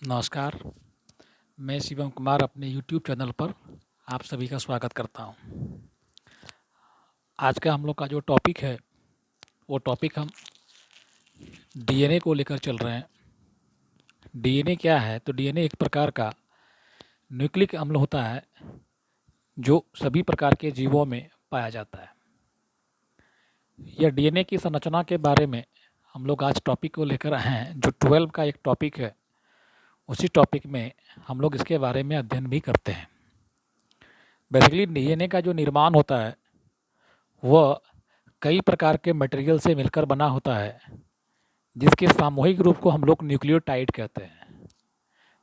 नमस्कार, मैं शिवम कुमार अपने यूट्यूब चैनल पर आप सभी का स्वागत करता हूँ। आज का हम लोग का जो टॉपिक है, वो टॉपिक हम डीएनए को लेकर चल रहे हैं। डीएनए क्या है? तो डीएनए एक प्रकार का न्यूक्लिक अम्ल होता है, जो सभी प्रकार के जीवों में पाया जाता है। यह डीएनए की संरचना के बारे में हम लोग आज टॉपिक को लेकर आए हैं, जो 12 का एक टॉपिक है। उसी टॉपिक में हम लोग इसके बारे में अध्ययन भी करते हैं। बेसिकली डीएनए का जो निर्माण होता है, वह कई प्रकार के मटेरियल से मिलकर बना होता है, जिसके सामूहिक रूप को हम लोग न्यूक्लियोटाइड कहते हैं।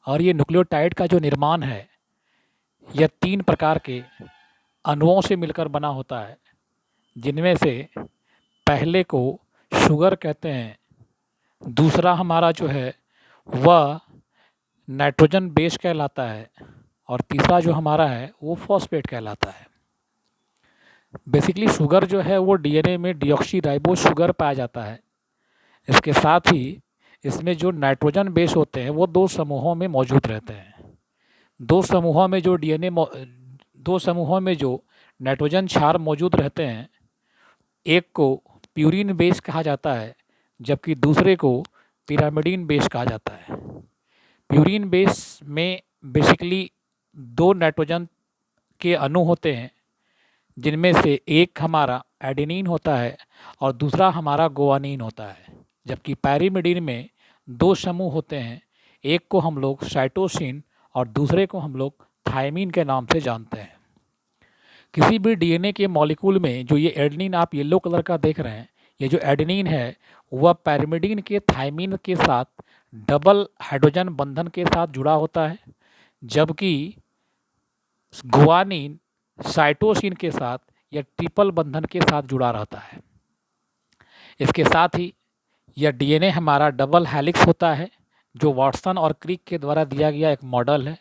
और ये न्यूक्लियोटाइड का जो निर्माण है, यह 3 प्रकार के अणुओं से मिलकर बना होता है, जिनमें से पहले को शुगर कहते हैं, दूसरा हमारा जो है वह नाइट्रोजन बेस कहलाता है, और तीसरा जो हमारा है वो फॉस्फेट कहलाता है। बेसिकली शुगर जो है वो डीएनए में डीऑक्सी शुगर पाया जाता है। इसके साथ ही इसमें जो नाइट्रोजन बेस होते हैं वो 2 समूहों में मौजूद रहते हैं। 2 समूहों में जो डीएनए 2 समूहों में जो नाइट्रोजन क्षार मौजूद रहते हैं, एक को प्यूरिन बेस कहा जाता है, जबकि दूसरे को पिरामिडीन बेस कहा जाता है। प्यूरिन बेस में बेसिकली 2 नाइट्रोजन के अणु होते हैं, जिनमें से एक हमारा एडेनिन होता है और दूसरा हमारा गुआनिन होता है। जबकि पैरिमिडीन में 2 समूह होते हैं, एक को हम लोग साइटोसिन और दूसरे को हम लोग थायमिन के नाम से जानते हैं। किसी भी डीएनए के मॉलिक्यूल में जो ये एडेनिन आप येलो कलर का देख रहे हैं, ये जो एडेनिन है वह पैरिमिडीन के थायमिन के साथ डबल हाइड्रोजन बंधन के साथ जुड़ा होता है, जबकि गुआनिन साइटोसिन के साथ या ट्रिपल बंधन के साथ जुड़ा रहता है। इसके साथ ही यह डीएनए हमारा डबल हेलिक्स होता है, जो वाटसन और क्रिक के द्वारा दिया गया एक मॉडल है।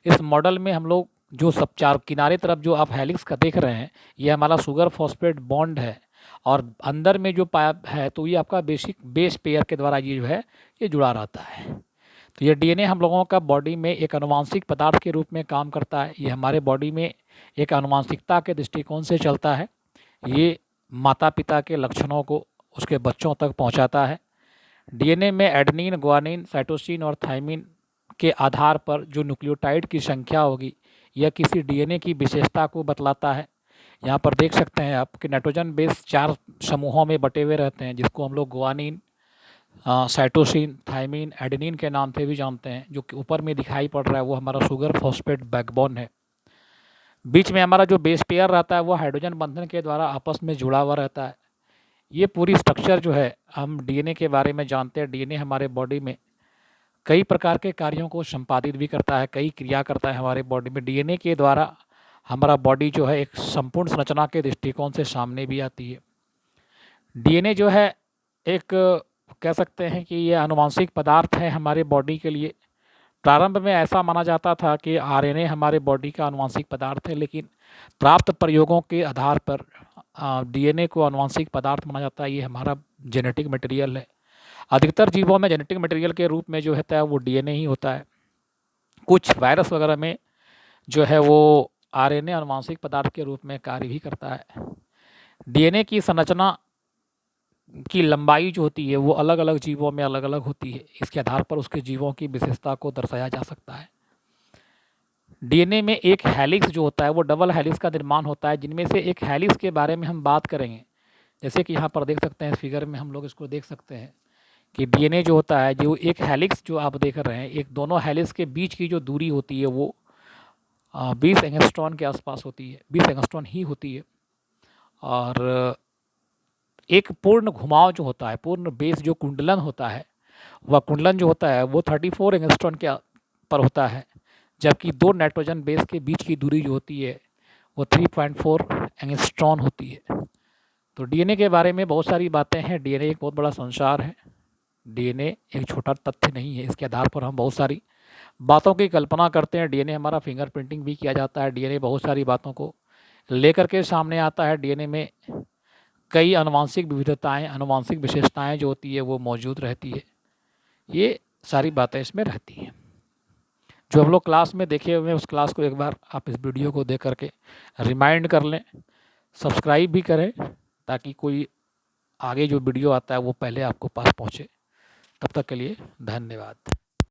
इस मॉडल में हम लोग जो सब चार किनारे तरफ जो आप हेलिक्स का देख रहे हैं, ये हमारा शुगर फॉस्फेट बॉन्ड है, और अंदर में जो पाया है तो ये आपका बेसिक बेस पेयर के द्वारा ये जो है ये जुड़ा रहता है। तो ये डीएनए हम लोगों का बॉडी में एक आनुवांशिक पदार्थ के रूप में काम करता है। ये हमारे बॉडी में एक आनुवांशिकता के दृष्टिकोण से चलता है। ये माता पिता के लक्षणों को उसके बच्चों तक पहुंचाता है। डीएनए में एडेनिन, गुआनिन, साइटोसिन और थायमिन के आधार पर जो न्यूक्लियोटाइड की संख्या होगी, यह किसी डीएनए की विशेषता को बतलाता है। यहाँ पर देख सकते हैं आप कि नाइट्रोजन बेस 4 समूहों में बटे हुए रहते हैं, जिसको हम लोग गुआनिन, साइटोसिन, थायमिन, एडेनिन के नाम से भी जानते हैं। जो कि ऊपर में दिखाई पड़ रहा है वो हमारा शुगर फॉस्फेट बैकबोन है। बीच में हमारा जो बेस पेयर रहता है वो हाइड्रोजन बंधन के द्वारा आपस में जुड़ा हुआ रहता है। ये पूरी स्ट्रक्चर जो है हम डीएनए के बारे में जानते हैं। डीएनए हमारे बॉडी में कई प्रकार के कार्यों को संपादित भी करता है, कई क्रिया करता है हमारे बॉडी में। डीएनए के द्वारा हमारा बॉडी जो है एक संपूर्ण संरचना के दृष्टिकोण से सामने भी आती है। डीएनए जो है एक कह सकते हैं कि ये आनुवांशिक पदार्थ है हमारे बॉडी के लिए। प्रारंभ में ऐसा माना जाता था कि आरएनए हमारे बॉडी का आनुवांशिक पदार्थ है, लेकिन प्राप्त प्रयोगों के आधार पर डीएनए को आनुवांशिक पदार्थ माना जाता है। ये हमारा जेनेटिक मटेरियल है। अधिकतर जीवों में जेनेटिक मटेरियल के रूप में जो होता है वो डीएनए ही होता है। कुछ वायरस वगैरह में जो है वो आरएनए आनुवांशिक पदार्थ के रूप में कार्य भी करता है। डीएनए की संरचना की लंबाई जो होती है वो अलग अलग जीवों में अलग अलग होती है। इसके आधार पर उसके जीवों की विशेषता को दर्शाया जा सकता है। डीएनए में एक हेलिक्स जो होता है वो डबल हेलिक्स का निर्माण होता है, जिनमें से एक हेलिक्स के बारे में हम बात करेंगे। जैसे कि यहाँ पर देख सकते हैं, फिगर में हम लोग इसको देख सकते हैं कि डीएनए जो होता है, जो एक हेलिक्स जो आप देख रहे हैं, एक दोनों हेलिक्स के बीच की जो दूरी होती है वो 20 एंगस्ट्रॉन के आसपास होती है, 20 एंगस्ट्रॉन ही होती है। और एक पूर्ण घुमाव जो होता है, पूर्ण बेस जो कुंडलन होता है, वह कुंडलन जो होता है वो 34 एंगस्ट्रॉन के पर होता है, जबकि 2 नाइट्रोजन बेस के बीच की दूरी जो होती है वो 3.4 एंगस्ट्रॉन होती है। तो डीएनए के बारे में बहुत सारी बातें हैं। डीएनए एक बहुत बड़ा संसार है। डीएनए एक छोटा तथ्य नहीं है। इसके आधार पर हम बहुत सारी बातों की कल्पना करते हैं। डीएनए हमारा फिंगरप्रिंटिंग भी किया जाता है। डीएनए बहुत सारी बातों को लेकर के सामने आता है। डीएनए में कई आनुवांशिक विविधताएं, आनुवांशिक विशेषताएं जो होती है वो मौजूद रहती है। ये सारी बातें इसमें रहती हैं। जो हम लोग क्लास में देखे हुए हैं उस क्लास को एक बार आप इस वीडियो को देख करके रिमाइंड कर लें, सब्सक्राइब भी करें ताकि कोई आगे जो वीडियो आता है वो पहले आपको पास पहुँचे। तब तक के लिए धन्यवाद।